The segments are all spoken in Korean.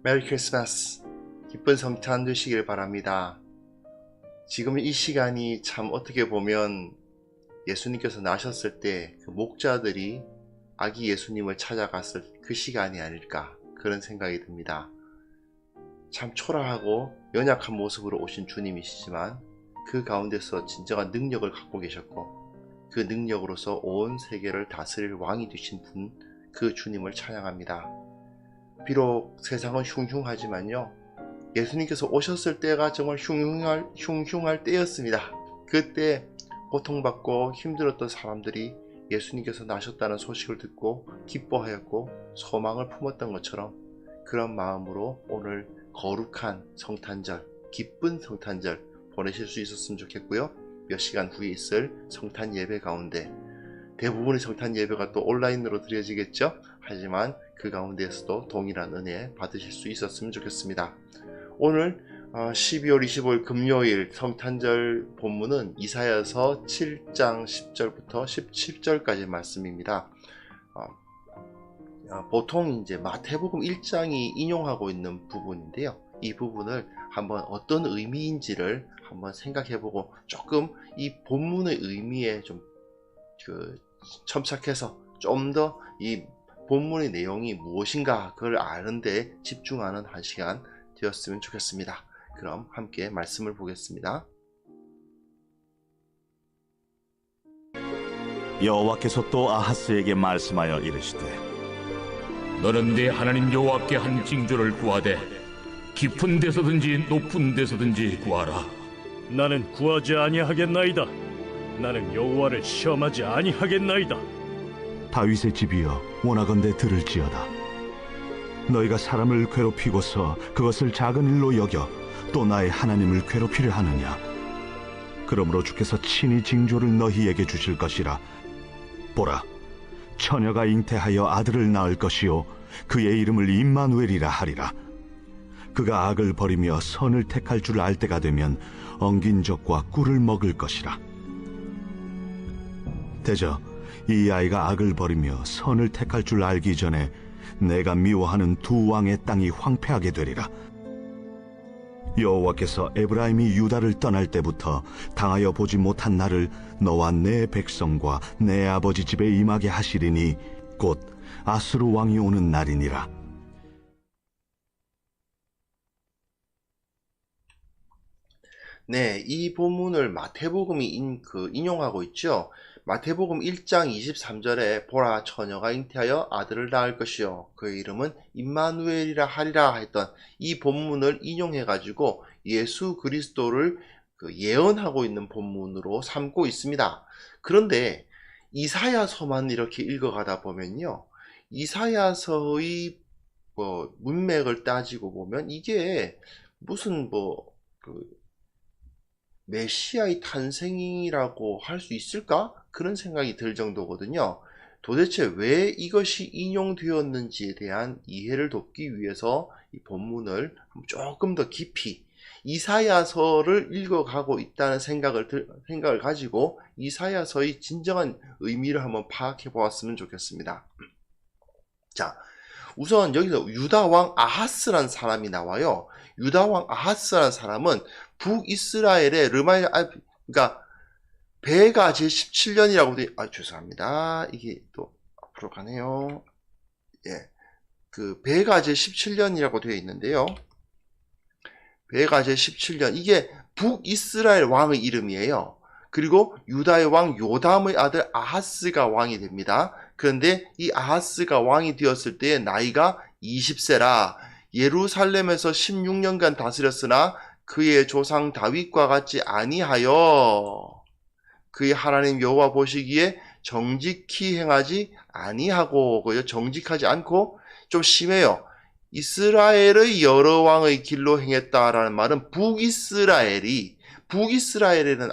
메리 크리스마스, 기쁜 성탄 되시길 바랍니다. 지금 이 시간이 참 어떻게 보면 예수님께서 나셨을 때 그 목자들이 아기 예수님을 찾아갔을 그 시간이 아닐까, 그런 생각이 듭니다. 참 초라하고 연약한 모습으로 오신 주님이시지만 그 가운데서 진정한 능력을 갖고 계셨고, 그 능력으로서 온 세계를 다스릴 왕이 되신 분, 그 주님을 찬양합니다. 비록 세상은 흉흉하지만요, 예수님께서 오셨을 때가 정말 흉흉할 때였습니다. 그때 고통받고 힘들었던 사람들이 예수님께서 나셨다는 소식을 듣고 기뻐하였고 소망을 품었던 것처럼, 그런 마음으로 오늘 거룩한 성탄절, 기쁜 성탄절 보내실 수 있었으면 좋겠고요. 몇 시간 후에 있을 성탄 예배 가운데, 대부분의 성탄 예배가 또 온라인으로 드려지겠죠. 하지만 그 가운데에서도 동일한 은혜 받으실 수 있었으면 좋겠습니다. 오늘 12월 25일 금요일 성탄절 본문은 이사야서 7장 10절부터 17절까지 말씀입니다. 보통 이제 마태복음 1장이 인용하고 있는 부분인데요. 이 부분을 한번 어떤 의미인지를 한번 생각해보고 조금 이 본문의 의미에 좀 첨삭해서 좀 더 이 본문의 내용이 무엇인가 그걸 아는데 집중하는 한 시간 되었으면 좋겠습니다. 그럼 함께 말씀을 보겠습니다. 여호와께서 또 아하스에게 말씀하여 이르시되, 너는 네 하나님 여호와께 한 징조를 구하되 깊은 데서든지 높은 데서든지 구하라. 나는 구하지 아니하겠나이다. 나는 여호와를 시험하지 아니하겠나이다. 다윗의 집이여, 원하건대 들을지어다. 너희가 사람을 괴롭히고서 그것을 작은 일로 여겨 또 나의 하나님을 괴롭히려 하느냐? 그러므로 주께서 친히 징조를 너희에게 주실 것이라. 보라, 처녀가 잉태하여 아들을 낳을 것이요 그의 이름을 임마누엘이라 하리라. 그가 악을 버리며 선을 택할 줄 알 때가 되면 엉긴 적과 꿀을 먹을 것이라. 대저 이 아이가 악을 버리며 선을 택할 줄 알기 전에 내가 미워하는 두 왕의 땅이 황폐하게 되리라. 여호와께서 에브라임이 유다를 떠날 때부터 당하여 보지 못한 날을 너와 내 백성과 내 아버지 집에 임하게 하시리니 곧 아수르 왕이 오는 날이니라. 네, 이 본문을 마태복음이 인용하고 있죠. 마태복음 1장 23절에 보라, 처녀가 잉태하여 아들을 낳을 것이요 그의 이름은 임마누엘이라 하리라 했던 이 본문을 인용해 가지고 예수 그리스도를 예언하고 있는 본문으로 삼고 있습니다. 그런데 이사야서만 이렇게 읽어가다 보면요, 이사야서의 문맥을 따지고 보면 이게 무슨 메시아의 탄생이라고 할 수 있을까? 그런 생각이 들 정도거든요. 도대체 왜 이것이 인용되었는지에 대한 이해를 돕기 위해서 이 본문을 조금 더 깊이 이사야서를 읽어가고 있다는 생각을 가지고 이사야서의 진정한 의미를 한번 파악해 보았으면 좋겠습니다. 자, 우선 여기서 유다왕 아하스라는 사람이 나와요. 유다왕 아하스라는 사람은 북이스라엘의 그러니까 배가 제17년이라고 죄송합니다. 이게 또 앞으로 가네요. 예. 배가 제17년이라고 되어 있는데요. 배가 제17년. 이게 북이스라엘 왕의 이름이에요. 그리고 유다의 왕 요담의 아들 아하스가 왕이 됩니다. 그런데 이 아하스가 왕이 되었을 때의 나이가 20세라 예루살렘에서 16년간 다스렸으나 그의 조상 다윗과 같이 아니하여 그의 하나님 여호와 보시기에 정직히 행하지 아니하고, 정직하지 않고, 좀 심해요. 이스라엘의 여러 왕의 길로 행했다라는 말은 북이스라엘에는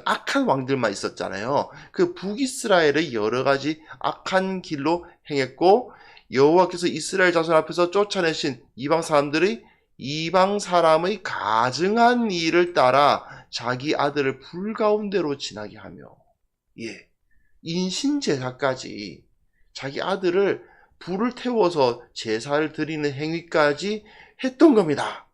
악한 왕들만 있었잖아요. 그 북이스라엘의 여러 가지 악한 길로 행했고, 여호와께서 이스라엘 자손 앞에서 쫓아내신 이방 사람의 가증한 일을 따라 자기 아들을 불 가운데로 지나게 하며, 인신제사까지 자기 아들을 불을 태워서 제사를 드리는 행위까지 했던 겁니다.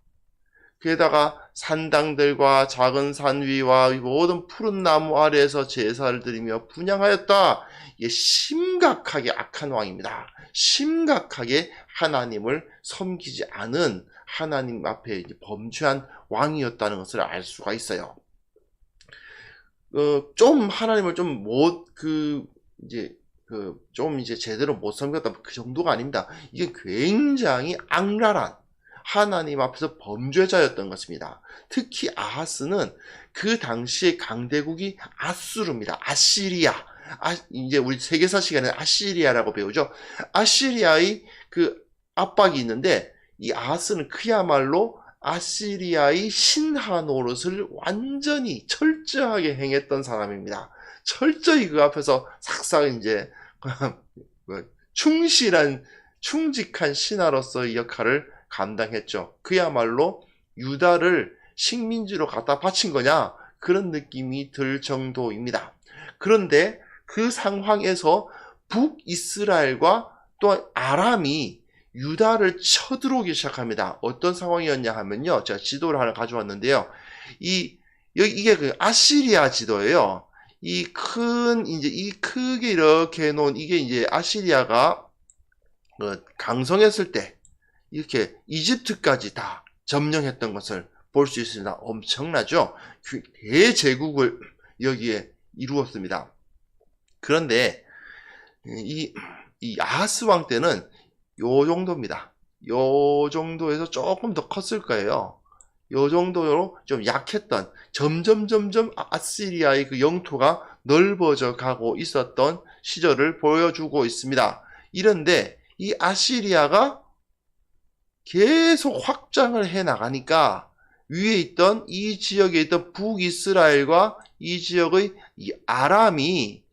게다가 산당들과 작은 산 위와 모든 푸른 나무 아래에서 제사를 드리며 분향하였다. 이게 심각하게 악한 왕입니다. 심각하게 하나님을 섬기지 않은 하나님 앞에 범죄한 왕이었다는 것을 알 수가 있어요. 좀 하나님을 좀 제대로 못 섬겼다, 그 정도가 아닙니다. 이게 굉장히 악랄한 하나님 앞에서 범죄자였던 것입니다. 특히 아하스는 그 당시의 강대국이 아수르입니다. 아시리아. 이제 우리 세계사 시간에 아시리아라고 배우죠. 아시리아의 그 압박이 있는데, 이 아하스는 그야말로 아시리아의 신하 노릇을 완전히 철저하게 행했던 사람입니다. 철저히 그 앞에서 싹싹 이제 충직한 신하로서의 역할을 감당했죠. 그야말로 유다를 식민지로 갖다 바친 거냐, 그런 느낌이 들 정도입니다. 그런데 그 상황에서 북이스라엘과 또 아람이 유다를 쳐들어오기 시작합니다. 어떤 상황이었냐 하면요, 제가 지도를 하나 가져왔는데요, 이게 그 아시리아 지도예요. 이 크게 이렇게 해놓은 이게 이제 아시리아가 강성했을 때 이렇게 이집트까지 다 점령했던 것을 볼 수 있습니다. 엄청나죠? 대제국을 여기에 이루었습니다. 그런데 이 아하스 왕 때는 요 정도입니다. 요 정도에서 조금 더 컸을 거예요. 요 정도로 좀 약했던, 점점 아시리아의 그 영토가 넓어져 가고 있었던 시절을 보여주고 있습니다. 이런데 이 아시리아가 계속 확장을 해 나가니까 위에 있던 이 지역에 있던 북이스라엘과 이 지역의 이 아람이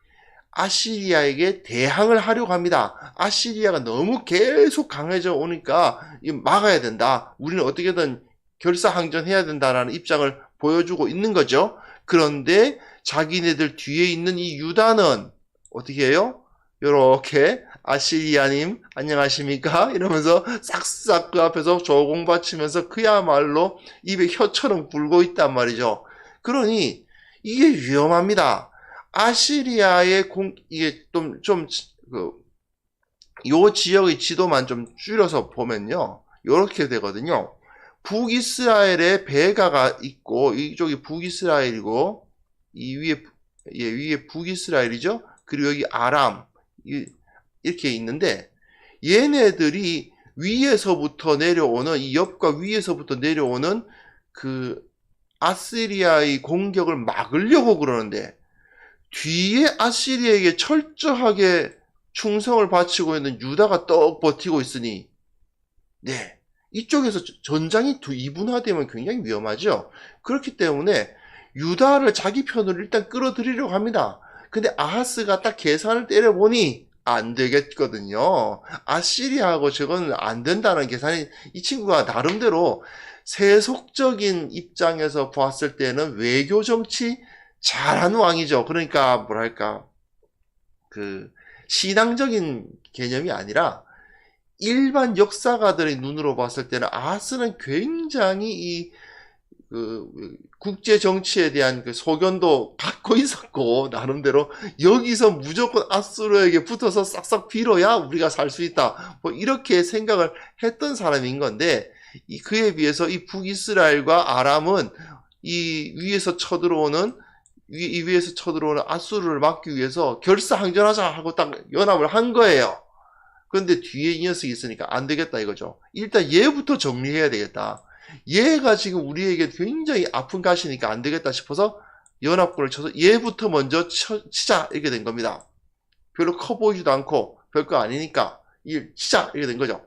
아시리아에게 대항을 하려고 합니다. 아시리아가 너무 계속 강해져 오니까 막아야 된다. 우리는 어떻게든 결사항전해야 된다라는 입장을 보여주고 있는 거죠. 그런데 자기네들 뒤에 있는 이 유다는 어떻게 해요? 요렇게 아시리아님 안녕하십니까? 이러면서 싹싹 그 앞에서 조공바치면서 그야말로 입에 혀처럼 굴고 있단 말이죠. 그러니 이게 위험합니다. 아시리아의 이게 요 지역의 지도만 좀 줄여서 보면요, 요렇게 되거든요. 북이스라엘에 베가가 있고, 이쪽이 북이스라엘이고, 이 위에 북이스라엘이죠. 그리고 여기 아람, 이렇게 있는데, 얘네들이 위에서부터 내려오는, 이 옆과 위에서부터 내려오는 그 아시리아의 공격을 막으려고 그러는데, 뒤에 아시리아에게 철저하게 충성을 바치고 있는 유다가 떡 버티고 있으니, 네, 이쪽에서 전장이 이분화되면 굉장히 위험하죠. 그렇기 때문에 유다를 자기 편으로 일단 끌어들이려고 합니다. 근데 아하스가 딱 계산을 때려보니 안 되겠거든요. 아시리아하고 저건 안 된다는 계산이, 이 친구가 나름대로 세속적인 입장에서 봤을 때는 외교 정치 잘한 왕이죠. 그러니까 뭐랄까, 그 신앙적인 개념이 아니라 일반 역사가들의 눈으로 봤을 때는 아하스는 굉장히 국제 정치에 대한 그 소견도 갖고 있었고, 나름대로 여기서 무조건 아수르에게 붙어서 싹싹 빌어야 우리가 살 수 있다, 뭐 이렇게 생각을 했던 사람인 건데, 그에 비해서 이 북이스라엘과 아람은 이 위에서 쳐들어오는 아수르를 막기 위해서 결사항전하자 하고 딱 연합을 한 거예요. 그런데 뒤에 이 녀석이 있으니까 안 되겠다 이거죠. 일단 얘부터 정리해야 되겠다. 얘가 지금 우리에게 굉장히 아픈 가시니까 안 되겠다 싶어서 연합군을 쳐서 얘부터 먼저 치자, 이렇게 된 겁니다. 별로 커 보이지도 않고 별거 아니니까 치자, 이렇게 된 거죠.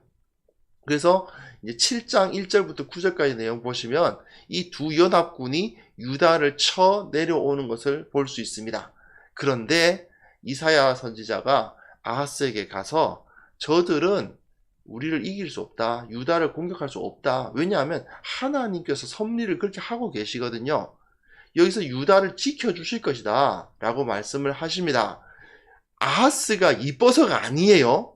그래서 이제 7장 1절부터 9절까지 내용 보시면 이 두 연합군이 유다를 쳐 내려오는 것을 볼 수 있습니다. 그런데 이사야 선지자가 아하스에게 가서 저들은 우리를 이길 수 없다, 유다를 공격할 수 없다. 왜냐하면 하나님께서 섭리를 그렇게 하고 계시거든요. 여기서 유다를 지켜주실 것이다 라고 말씀을 하십니다. 아하스가 이뻐서가 아니에요.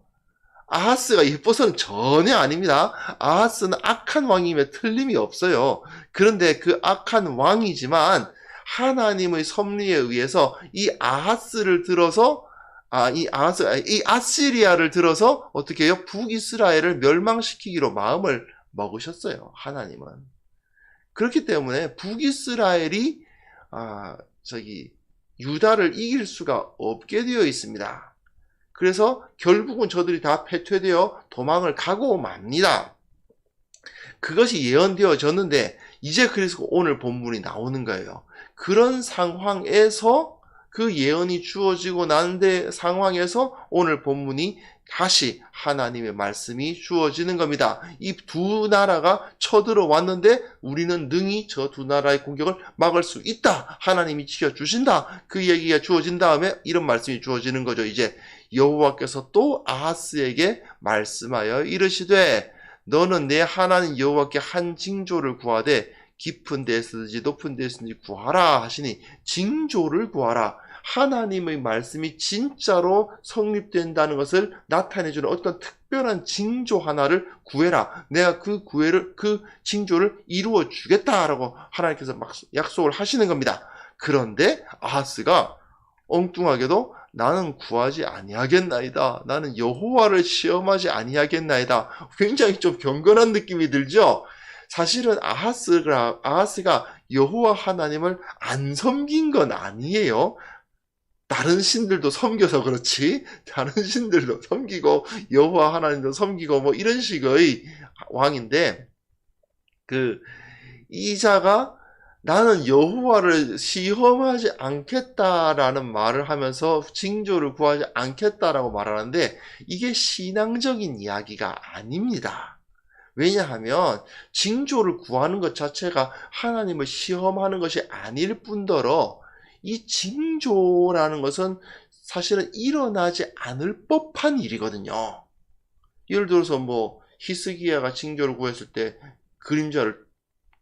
아하스가 예뻐서는 전혀 아닙니다. 아하스는 악한 왕임에 틀림이 없어요. 그런데 그 악한 왕이지만 하나님의 섭리에 의해서 이 아하스를 들어서 이 아시리아를 들어서 어떻게 해요? 북이스라엘을 멸망시키기로 마음을 먹으셨어요. 하나님은. 그렇기 때문에 북이스라엘이 유다를 이길 수가 없게 되어 있습니다. 그래서 결국은 저들이 다 패퇴되어 도망을 가고 맙니다. 그것이 예언되어졌는데 이제 그래서 오늘 본문이 나오는 거예요. 그런 상황에서 그 예언이 주어지고 난 상황에서 오늘 본문이 다시 하나님의 말씀이 주어지는 겁니다. 이 두 나라가 쳐들어왔는데 우리는 능히 저 두 나라의 공격을 막을 수 있다. 하나님이 지켜주신다. 그 얘기가 주어진 다음에 이런 말씀이 주어지는 거죠. 이제 여호와께서 또 아하스에게 말씀하여 이르시되 너는 내 하나님 여호와께 한 징조를 구하되 깊은 데서든지 높은 데서든지 구하라 하시니 징조를 구하라. 하나님의 말씀이 진짜로 성립된다는 것을 나타내주는 어떤 특별한 징조 하나를 구해라. 내가 그 징조를 이루어 주겠다라고 하나님께서 막 약속을 하시는 겁니다. 그런데 아하스가 엉뚱하게도 나는 구하지 아니하겠나이다. 나는 여호와를 시험하지 아니하겠나이다. 굉장히 좀 경건한 느낌이 들죠? 사실은 아하스가 여호와 하나님을 안 섬긴 건 아니에요. 다른 신들도 섬겨서 그렇지, 다른 신들도 섬기고 여호와 하나님도 섬기고 뭐 이런 식의 왕인데, 이자가 나는 여호와를 시험하지 않겠다라는 말을 하면서 징조를 구하지 않겠다라고 말하는데 이게 신앙적인 이야기가 아닙니다. 왜냐하면 징조를 구하는 것 자체가 하나님을 시험하는 것이 아닐 뿐더러 이 징조라는 것은 사실은 일어나지 않을 법한 일이거든요. 예를 들어서 뭐 히스기야가 징조를 구했을 때 그림자를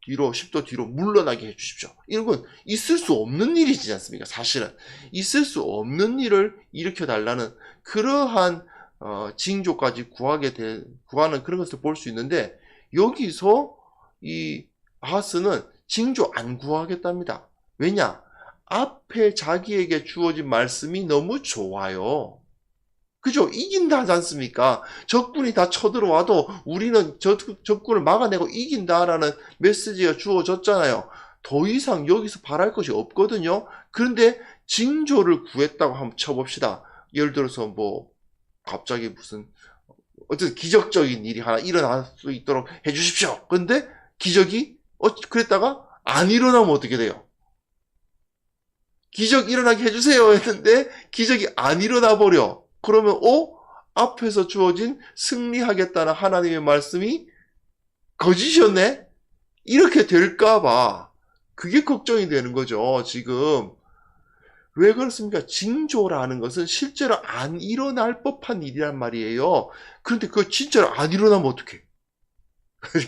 10도 뒤로 물러나게 해주십시오. 이런 건 있을 수 없는 일이지 않습니까? 사실은 있을 수 없는 일을 일으켜달라는 그러한 징조까지 구하는 그런 것을 볼 수 있는데, 여기서 이 아하스는 징조 안 구하겠답니다. 왜냐? 앞에 자기에게 주어진 말씀이 너무 좋아요. 그죠? 이긴다 하지 않습니까? 적군이 다 쳐들어와도 우리는 적군을 막아내고 이긴다라는 메시지가 주어졌잖아요. 더 이상 여기서 바랄 것이 없거든요. 그런데 징조를 구했다고 한번 쳐봅시다. 예를 들어서 뭐 갑자기 무슨 어쨌든 기적적인 일이 하나 일어날 수 있도록 해주십시오. 그런데 기적이 그랬다가 안 일어나면 어떻게 돼요? 기적 일어나게 해주세요 했는데 기적이 안 일어나 버려. 그러면 앞에서 주어진 승리하겠다는 하나님의 말씀이 거짓이었네? 이렇게 될까봐 그게 걱정이 되는 거죠. 지금 왜 그렇습니까? 징조라는 것은 실제로 안 일어날 법한 일이란 말이에요. 그런데 그거 진짜로 안 일어나면 어떡해?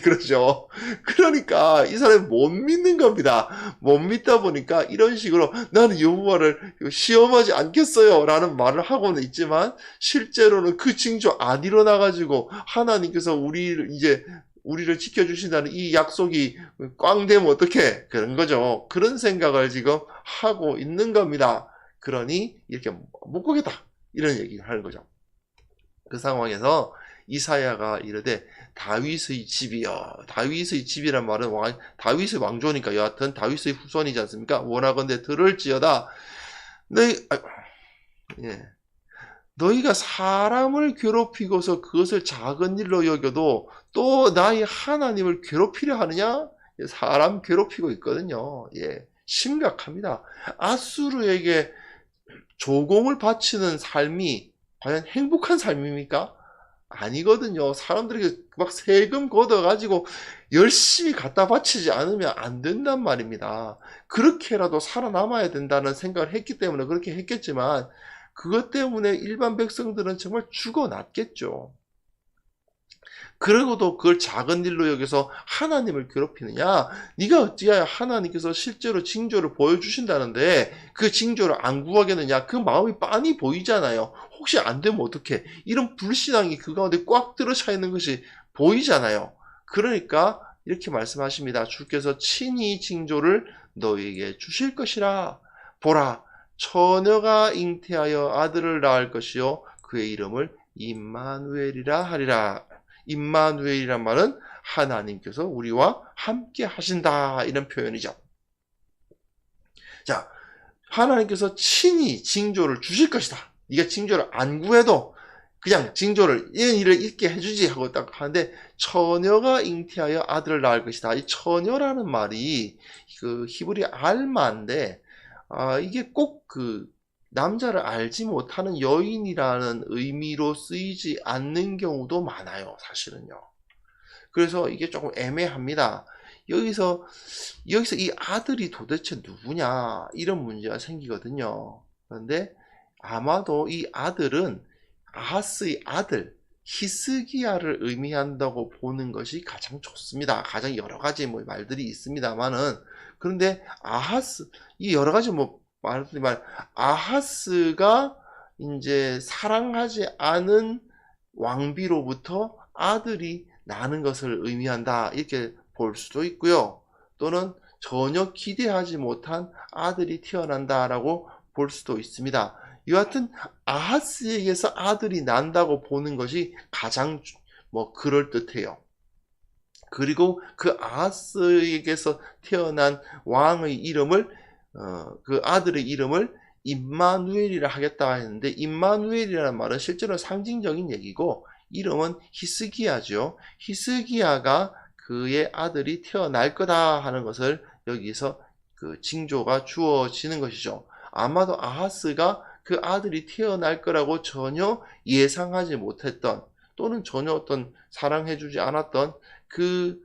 그렇죠. 그러니까 이 사람이 못 믿는 겁니다. 못 믿다 보니까 이런 식으로 나는 여호와를 시험하지 않겠어요 라는 말을 하고는 있지만 실제로는 그 징조 안 일어나가지고 하나님께서 우리를 지켜주신다는 이 약속이 꽝 되면 어떡해? 그런 거죠. 그런 생각을 지금 하고 있는 겁니다. 그러니 이렇게 못 가겠다 이런 얘기를 하는 거죠. 그 상황에서 이사야가 이르되 다윗의 집이여. 다윗의 집이란 말은 다윗의 왕조니까 여하튼 다윗의 후손이지 않습니까? 원하건대 들을지어다. 너희가 사람을 괴롭히고서 그것을 작은 일로 여겨도 또 나의 하나님을 괴롭히려 하느냐? 사람 괴롭히고 있거든요. 심각합니다. 아수르에게 조공을 바치는 삶이 과연 행복한 삶입니까? 아니거든요. 사람들에게 막 세금 걷어가지고 열심히 갖다 바치지 않으면 안 된단 말입니다. 그렇게라도 살아남아야 된다는 생각을 했기 때문에 그렇게 했겠지만 그것 때문에 일반 백성들은 정말 죽어났겠죠. 그러고도 그걸 작은 일로 여기서 하나님을 괴롭히느냐? 네가 어찌하여 하나님께서 실제로 징조를 보여주신다는데 그 징조를 안 구하겠느냐? 그 마음이 빤히 보이잖아요. 혹시 안 되면 어떡해? 이런 불신앙이 그 가운데 꽉 들어차 있는 것이 보이잖아요. 그러니까 이렇게 말씀하십니다. 주께서 친히 징조를 너희에게 주실 것이라. 보라, 처녀가 잉태하여 아들을 낳을 것이요 그의 이름을 임마누엘이라 하리라. 임마누엘이란 말은 하나님께서 우리와 함께 하신다, 이런 표현이죠. 자, 하나님께서 친히 징조를 주실 것이다. 네가 징조를 안 구해도 그냥 징조를 이런 일을 있게 해주지 하고 딱 하는데, 처녀가 잉태하여 아들을 낳을 것이다. 이 처녀라는 말이 그 히브리 알마인데, 이게 꼭 그 남자를 알지 못하는 여인이라는 의미로 쓰이지 않는 경우도 많아요, 사실은요. 그래서 이게 조금 애매합니다. 여기서 이 아들이 도대체 누구냐, 이런 문제가 생기거든요. 그런데 아마도 이 아들은 아하스의 아들 히스기야를 의미한다고 보는 것이 가장 좋습니다. 가장 여러 가지 말들이 있습니다만은, 그런데 이 여러 가지 말하지만 아하스가 이제 사랑하지 않은 왕비로부터 아들이 나는 것을 의미한다, 이렇게 볼 수도 있고요. 또는 전혀 기대하지 못한 아들이 태어난다라고 볼 수도 있습니다. 여하튼 아하스에게서 아들이 난다고 보는 것이 가장 그럴듯해요. 그리고 그 아하스에게서 태어난 왕의 이름을 그 아들의 이름을 임마누엘이라 하겠다 했는데, 임마누엘이라는 말은 실제로 상징적인 얘기고 이름은 히스기야죠. 히스기야가 그의 아들이 태어날 거다 하는 것을 여기서 그 징조가 주어지는 것이죠. 아마도 아하스가 그 아들이 태어날 거라고 전혀 예상하지 못했던, 또는 전혀 어떤 사랑해주지 않았던 그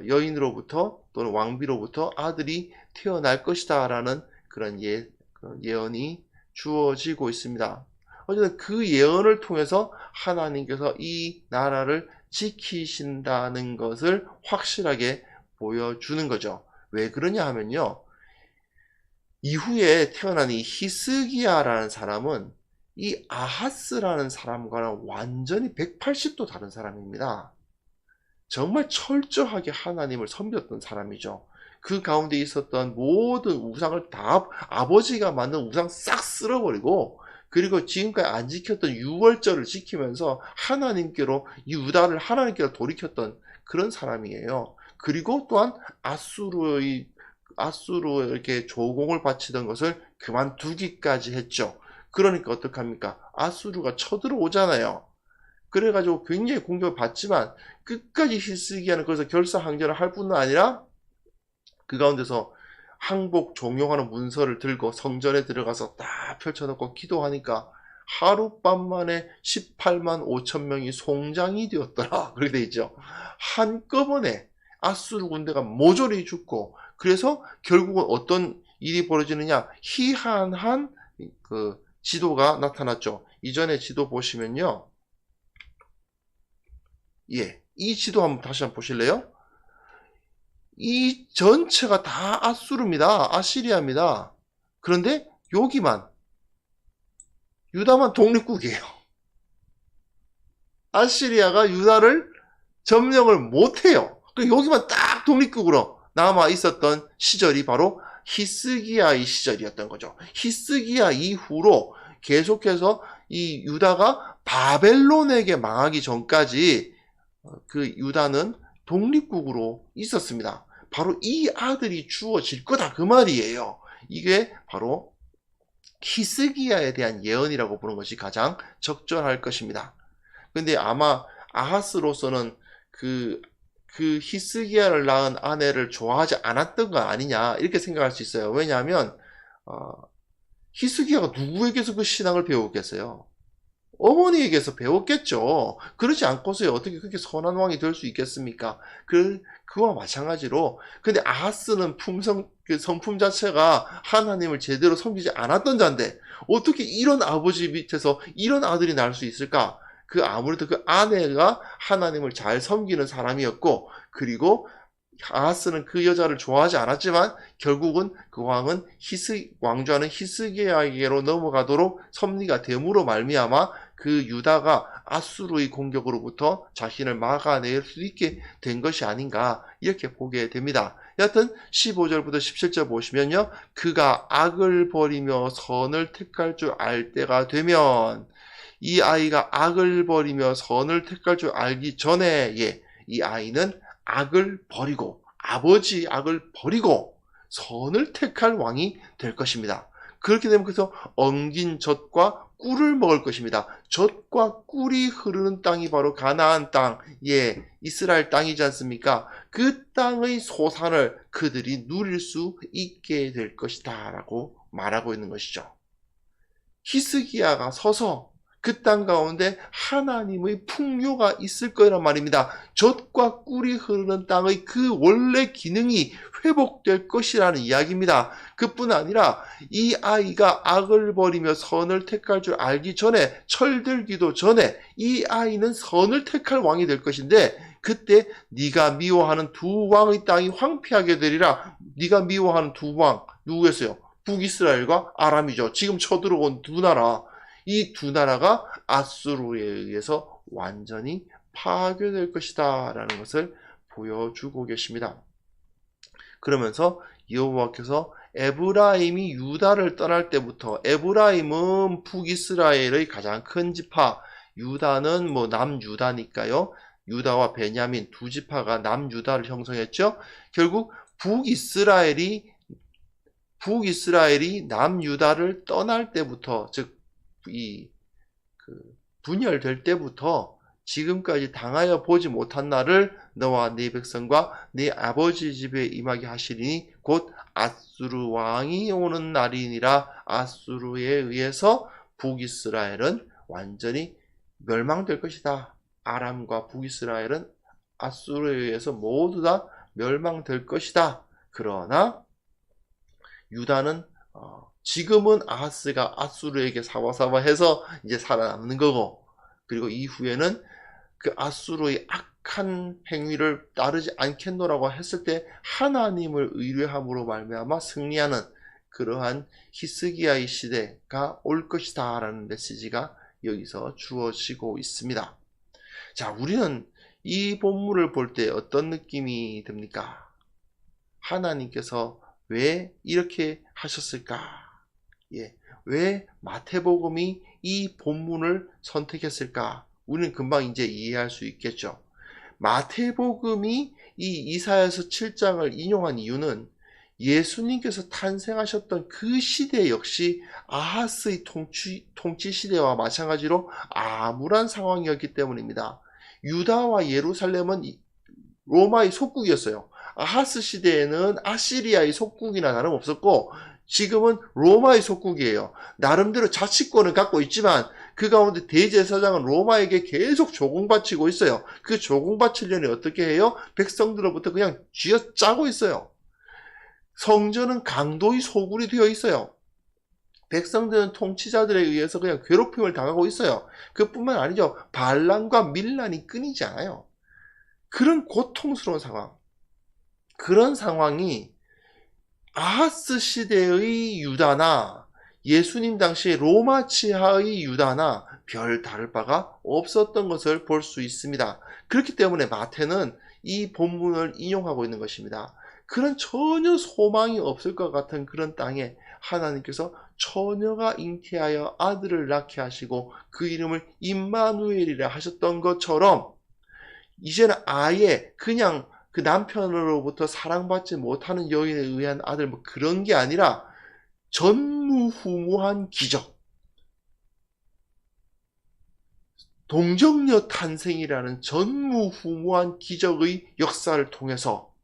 여인으로부터 또는 왕비로부터 아들이 태어날 것이다 라는 그런 예언이 주어지고 있습니다. 어쨌든 그 예언을 통해서 하나님께서 이 나라를 지키신다는 것을 확실하게 보여주는 거죠. 왜 그러냐 하면요, 이후에 태어난 이 히스기야라는 사람은 이 아하스라는 사람과는 완전히 180도 다른 사람입니다. 정말 철저하게 하나님을 섬겼던 사람이죠. 그 가운데 있었던 모든 우상을 다 아버지가 만든 우상 싹 쓸어버리고, 그리고 지금까지 안 지켰던 유월절을 지키면서 하나님께로 유다를 하나님께로 돌이켰던 그런 사람이에요. 그리고 또한 아수르에 이렇게 조공을 바치던 것을 그만두기까지 했죠. 그러니까 어떡합니까? 아수르가 쳐들어오잖아요. 그래가지고 굉장히 공격을 받지만 끝까지 히스기야는 거기서 결사항전을 할 뿐만 아니라 그 가운데서 항복 종용하는 문서를 들고 성전에 들어가서 딱 펼쳐놓고 기도하니까 하룻밤 만에 18만 5천 명이 송장이 되었더라, 그렇게 돼 있죠. 한꺼번에 아수르 군대가 모조리 죽고, 그래서 결국은 어떤 일이 벌어지느냐, 희한한 그 지도가 나타났죠. 이전에 지도 보시면요, 이 지도 한번 다시 한번 보실래요? 이 전체가 다 아수르입니다. 아시리아입니다. 그런데 여기만, 유다만 독립국이에요. 아시리아가 유다를 점령을 못해요. 여기만 딱 독립국으로 남아 있었던 시절이 바로 히스기야의 시절이었던 거죠. 히스기야 이후로 계속해서 이 유다가 바벨론에게 망하기 전까지 그 유다는 독립국으로 있었습니다. 바로 이 아들이 주어질 거다, 그 말이에요. 이게 바로 히스기야에 대한 예언이라고 보는 것이 가장 적절할 것입니다. 근데 아마 아하스로서는 그 히스기야를 낳은 아내를 좋아하지 않았던 거 아니냐, 이렇게 생각할 수 있어요. 왜냐하면 히스기야가 누구에게서 그 신앙을 배웠겠어요? 어머니에게서 배웠겠죠. 그러지 않고서야 어떻게 그렇게 선한 왕이 될 수 있겠습니까? 그와 마찬가지로, 근데 아하스는 그 성품 자체가 하나님을 제대로 섬기지 않았던 자인데 어떻게 이런 아버지 밑에서 이런 아들이 날 수 있을까? 아무래도 그 아내가 하나님을 잘 섬기는 사람이었고, 그리고 아하스는 그 여자를 좋아하지 않았지만 결국은 그 왕은 왕좌는 히스기야에게로 넘어가도록 섭리가 됨으로 말미암아 그 유다가 아수르의 공격으로부터 자신을 막아낼 수 있게 된 것이 아닌가, 이렇게 보게 됩니다. 여하튼 15절부터 17절 보시면요, 그가 악을 버리며 선을 택할 줄 알 때가 되면, 이 아이가 악을 버리며 선을 택할 줄 알기 전에 이 아이는 악을 버리고, 아버지 악을 버리고 선을 택할 왕이 될 것입니다. 그렇게 되면 그래서 엉긴 젖과 꿀을 먹을 것입니다. 젖과 꿀이 흐르는 땅이 바로 가나안 땅, 이스라엘 땅이지 않습니까? 그 땅의 소산을 그들이 누릴 수 있게 될 것이다 라고 말하고 있는 것이죠. 히스기야가 서서 그 땅 가운데 하나님의 풍요가 있을 거란 말입니다. 젖과 꿀이 흐르는 땅의 그 원래 기능이 회복될 것이라는 이야기입니다. 그뿐 아니라 이 아이가 악을 버리며 선을 택할 줄 알기 전에, 철들기도 전에 이 아이는 선을 택할 왕이 될 것인데, 그때 네가 미워하는 두 왕의 땅이 황폐하게 되리라. 네가 미워하는 두 왕 누구였어요? 북이스라엘과 아람이죠. 지금 쳐들어온 두 나라. 이 두 나라가 아수르에 의해서 완전히 파괴될 것이다 라는 것을 보여주고 계십니다. 그러면서 여호와께서 에브라임이 유다를 떠날 때부터, 에브라임은 북이스라엘의 가장 큰 지파, 유다는 남유다니까요. 유다와 베냐민 두 지파가 남유다를 형성했죠. 결국 북이스라엘이 남유다를 떠날 때부터, 즉 분열될 때부터 지금까지 당하여 보지 못한 날을 너와 네 백성과 네 아버지 집에 임하게 하시리니 곧 아수르 왕이 오는 날이니라. 아수르에 의해서 북이스라엘은 완전히 멸망될 것이다. 아람과 북이스라엘은 아수르에 의해서 모두 다 멸망될 것이다. 그러나 유다는 지금은 아하스가 아수르에게 사와사와해서 이제 살아남는 거고, 그리고 이후에는 그 아수르의 악한 행위를 따르지 않겠노라고 했을 때 하나님을 의뢰함으로 말미암아 승리하는 그러한 히스기야의 시대가 올 것이다 라는 메시지가 여기서 주어지고 있습니다. 자, 우리는 이 본문을 볼 때 어떤 느낌이 듭니까? 하나님께서 왜 이렇게 하셨을까? 왜 마태복음이 이 본문을 선택했을까? 우리는 금방 이제 이해할 수 있겠죠. 마태복음이 이 이사야서 7장을 인용한 이유는 예수님께서 탄생하셨던 그 시대 역시 아하스의 통치 시대와 마찬가지로 암울한 상황이었기 때문입니다. 유다와 예루살렘은 로마의 속국이었어요. 아하스 시대에는 아시리아의 속국이나 다름없었고, 지금은 로마의 속국이에요. 나름대로 자치권을 갖고 있지만 그 가운데 대제사장은 로마에게 계속 조공바치고 있어요. 그 조공바치려니 어떻게 해요? 백성들로부터 그냥 쥐어짜고 있어요. 성전은 강도의 소굴이 되어 있어요. 백성들은 통치자들에 의해서 그냥 괴롭힘을 당하고 있어요. 그뿐만 아니죠. 반란과 밀란이 끊이지 않아요. 그런 고통스러운 상황. 그런 상황이 아하스 시대의 유다나 예수님 당시 로마 치하의 유다나 별 다를 바가 없었던 것을 볼 수 있습니다. 그렇기 때문에 마태는 이 본문을 인용하고 있는 것입니다. 그런 전혀 소망이 없을 것 같은 그런 땅에 하나님께서 처녀가 잉태하여 아들을 낳게 하시고 그 이름을 임마누엘이라 하셨던 것처럼, 이제는 아예 그냥 그 남편으로부터 사랑받지 못하는 여인에 의한 아들, 그런 게 아니라 전무후무한 기적, 동정녀 탄생이라는 전무후무한 기적의 역사를 통해서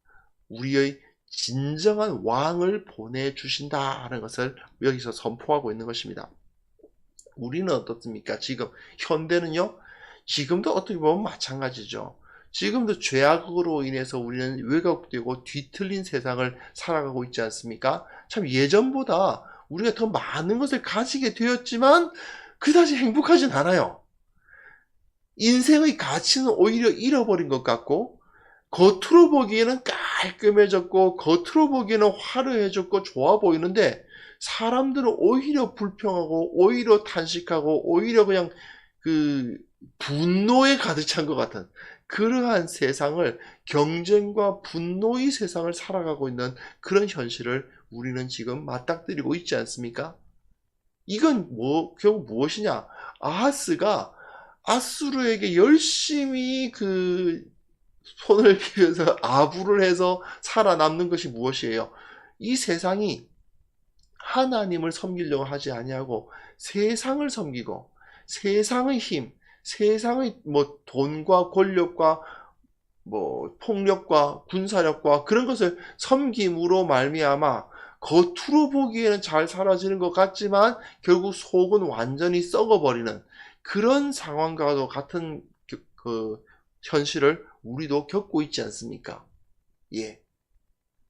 우리의 진정한 왕을 보내주신다는 것을 여기서 선포하고 있는 것입니다. 우리는 어떻습니까? 지금 현대는요, 지금도 어떻게 보면 마찬가지죠. 지금도 죄악으로 인해서 우리는 왜곡되고 뒤틀린 세상을 살아가고 있지 않습니까? 참 예전보다 우리가 더 많은 것을 가지게 되었지만 그다지 행복하진 않아요. 인생의 가치는 오히려 잃어버린 것 같고, 겉으로 보기에는 깔끔해졌고, 겉으로 보기에는 화려해졌고, 좋아 보이는데, 사람들은 오히려 불평하고, 오히려 탄식하고, 오히려 그냥 분노에 가득 찬 것 같은 그러한 세상을, 경쟁과 분노의 세상을 살아가고 있는 그런 현실을 우리는 지금 맞닥뜨리고 있지 않습니까? 이건 결국 무엇이냐? 아하스가 아수르에게 열심히 손을 기울여서 아부를 해서 살아남는 것이 무엇이에요? 이 세상이 하나님을 섬기려고 하지 아니하고 세상을 섬기고, 세상의 힘, 세상의 돈과 권력과 폭력과 군사력과 그런 것을 섬김으로 말미암아 겉으로 보기에는 잘 사라지는 것 같지만 결국 속은 완전히 썩어버리는 그런 상황과도 같은 현실을 우리도 겪고 있지 않습니까? 예.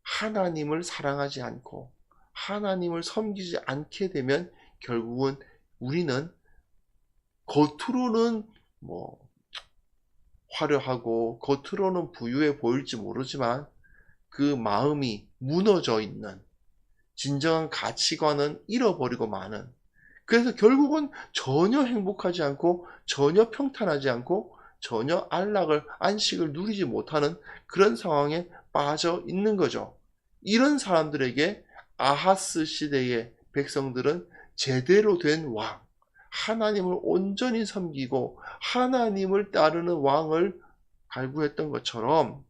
하나님을 사랑하지 않고 하나님을 섬기지 않게 되면 결국은 우리는 겉으로는 화려하고 겉으로는 부유해 보일지 모르지만 그 마음이 무너져 있는, 진정한 가치관은 잃어버리고 마는, 그래서 결국은 전혀 행복하지 않고 전혀 평탄하지 않고 전혀 안식을 누리지 못하는 그런 상황에 빠져 있는 거죠. 이런 사람들에게 아하스 시대의 백성들은 제대로 된 왕, 하나님을 온전히 섬기고 하나님을 따르는 왕을 갈구했던 것처럼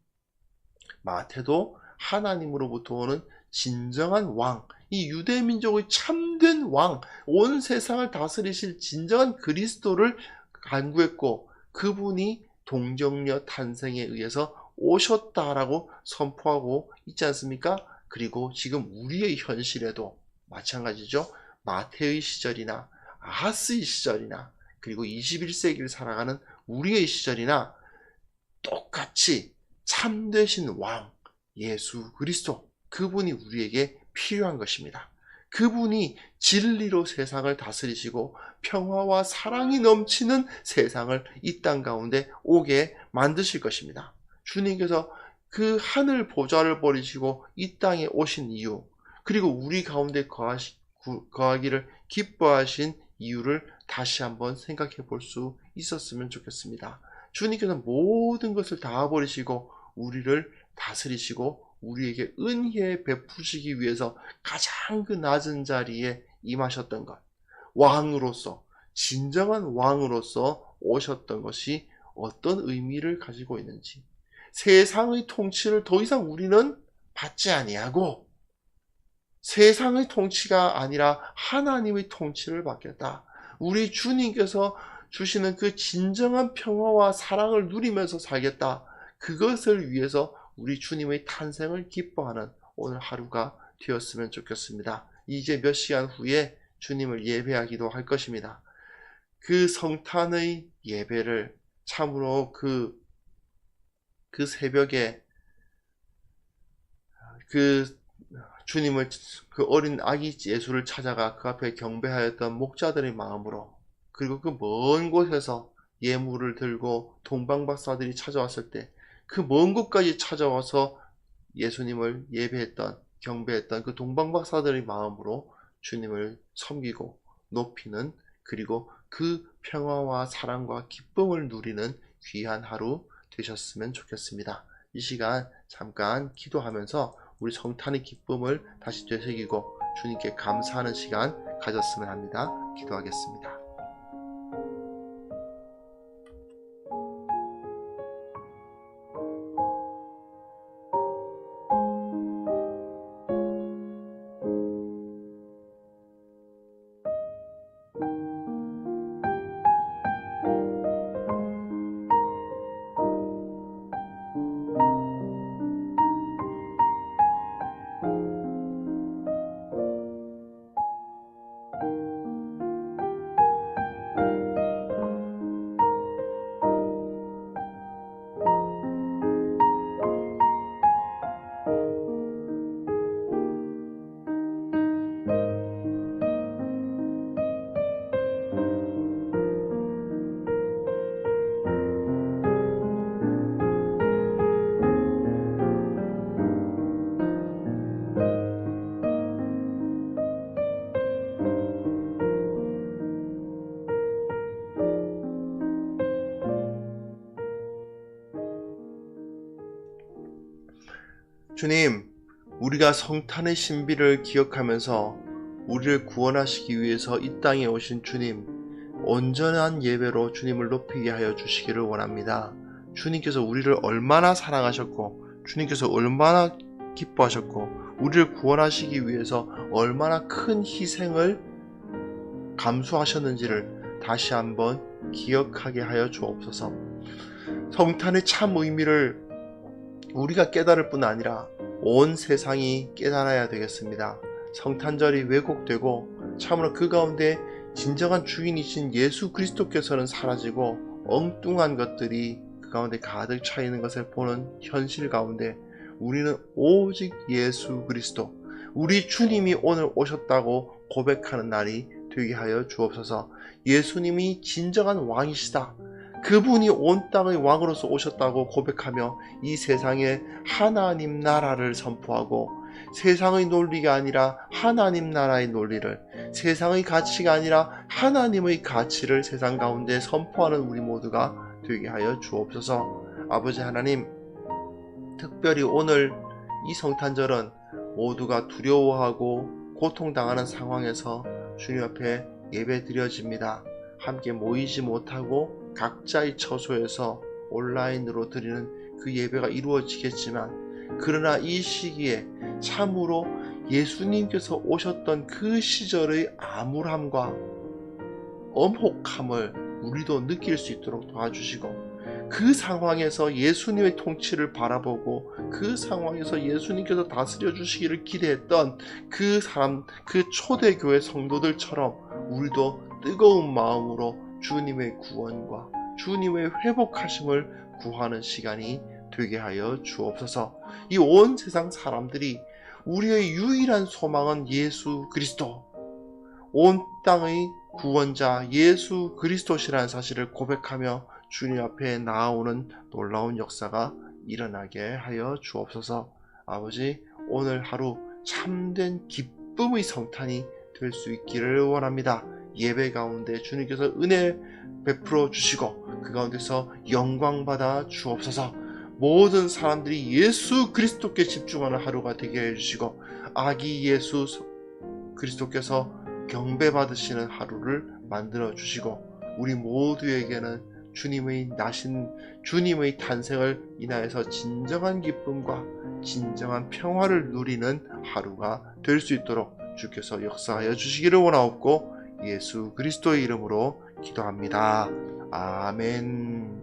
마태도 하나님으로부터 오는 진정한 왕, 이 유대민족의 참된 왕, 온 세상을 다스리실 진정한 그리스도를 간구했고 그분이 동정녀 탄생에 의해서 오셨다라고 선포하고 있지 않습니까? 그리고 지금 우리의 현실에도 마찬가지죠. 마태의 시절이나 아하스의 시절이나 그리고 21세기를 살아가는 우리의 시절이나 똑같이 참되신 왕 예수 그리스도, 그분이 우리에게 필요한 것입니다. 그분이 진리로 세상을 다스리시고 평화와 사랑이 넘치는 세상을 이 땅 가운데 오게 만드실 것입니다. 주님께서 그 하늘 보좌를 버리시고 이 땅에 오신 이유, 그리고 우리 가운데 거하기를 기뻐하신 이유를 다시 한번 생각해 볼 수 있었으면 좋겠습니다. 주님께서 모든 것을 다 버리시고 우리를 다스리시고 우리에게 은혜 베푸시기 위해서 가장 그 낮은 자리에 임하셨던 것, 왕으로서, 진정한 왕으로서 오셨던 것이 어떤 의미를 가지고 있는지, 세상의 통치를 더 이상 우리는 받지 아니하고 세상의 통치가 아니라 하나님의 통치를 받겠다. 우리 주님께서 주시는 그 진정한 평화와 사랑을 누리면서 살겠다. 그것을 위해서 우리 주님의 탄생을 기뻐하는 오늘 하루가 되었으면 좋겠습니다. 이제 몇 시간 후에 주님을 예배하기도 할 것입니다. 그 성탄의 예배를 참으로 그 새벽에 주님을, 그 어린 아기 예수를 찾아가 그 앞에 경배하였던 목자들의 마음으로, 그리고 그 먼 곳에서 예물을 들고 동방박사들이 찾아왔을 때 그 먼 곳까지 찾아와서 예수님을 예배했던, 경배했던 그 동방박사들의 마음으로 주님을 섬기고 높이는, 그리고 그 평화와 사랑과 기쁨을 누리는 귀한 하루 되셨으면 좋겠습니다. 이 시간 잠깐 기도하면서 우리 성탄의 기쁨을 다시 되새기고 주님께 감사하는 시간 가졌으면 합니다. 기도하겠습니다. 주님, 우리가 성탄의 신비를 기억하면서 우리를 구원하시기 위해서 이 땅에 오신 주님, 온전한 예배로 주님을 높이게 하여 주시기를 원합니다. 주님께서 우리를 얼마나 사랑하셨고 주님께서 얼마나 기뻐하셨고 우리를 구원하시기 위해서 얼마나 큰 희생을 감수하셨는지를 다시 한번 기억하게 하여 주옵소서. 성탄의 참 의미를 우리가 깨달을 뿐 아니라 온 세상이 깨달아야 되겠습니다. 성탄절이 왜곡되고 참으로 그 가운데 진정한 주인이신 예수 그리스도께서는 사라지고 엉뚱한 것들이 그 가운데 가득 차 있는 것을 보는 현실 가운데 우리는 오직 예수 그리스도, 우리 주님이 오늘 오셨다고 고백하는 날이 되게 하여 주옵소서. 예수님이 진정한 왕이시다, 그분이 온 땅의 왕으로서 오셨다고 고백하며 이 세상에 하나님 나라를 선포하고 세상의 논리가 아니라 하나님 나라의 논리를, 세상의 가치가 아니라 하나님의 가치를 세상 가운데 선포하는 우리 모두가 되게 하여 주옵소서. 아버지 하나님, 특별히 오늘 이 성탄절은 모두가 두려워하고 고통당하는 상황에서 주님 앞에 예배 드려집니다. 함께 모이지 못하고 각자의 처소에서 온라인으로 드리는 그 예배가 이루어지겠지만, 그러나 이 시기에 참으로 예수님께서 오셨던 그 시절의 암울함과 엄혹함을 우리도 느낄 수 있도록 도와주시고, 그 상황에서 예수님의 통치를 바라보고 그 상황에서 예수님께서 다스려 주시기를 기대했던 그 사람, 그 초대교회 성도들처럼 우리도 뜨거운 마음으로 주님의 구원과 주님의 회복하심을 구하는 시간이 되게 하여 주옵소서. 이 온 세상 사람들이 우리의 유일한 소망은 예수 그리스도, 온 땅의 구원자 예수 그리스도시라는 사실을 고백하며 주님 앞에 나아오는 놀라운 역사가 일어나게 하여 주옵소서. 아버지, 오늘 하루 참된 기쁨의 성탄이 될 수 있기를 원합니다. 예배 가운데 주님께서 은혜 베풀어 주시고 그 가운데서 영광 받아 주옵소서. 모든 사람들이 예수 그리스도께 집중하는 하루가 되게 해주시고 아기 예수 그리스도께서 경배받으시는 하루를 만들어 주시고 우리 모두에게는 주님의 나신 주님의 탄생을 인하여서 진정한 기쁨과 진정한 평화를 누리는 하루가 될 수 있도록 주께서 역사하여 주시기를 원하옵고 예수 그리스도의 이름으로 기도합니다. 아멘.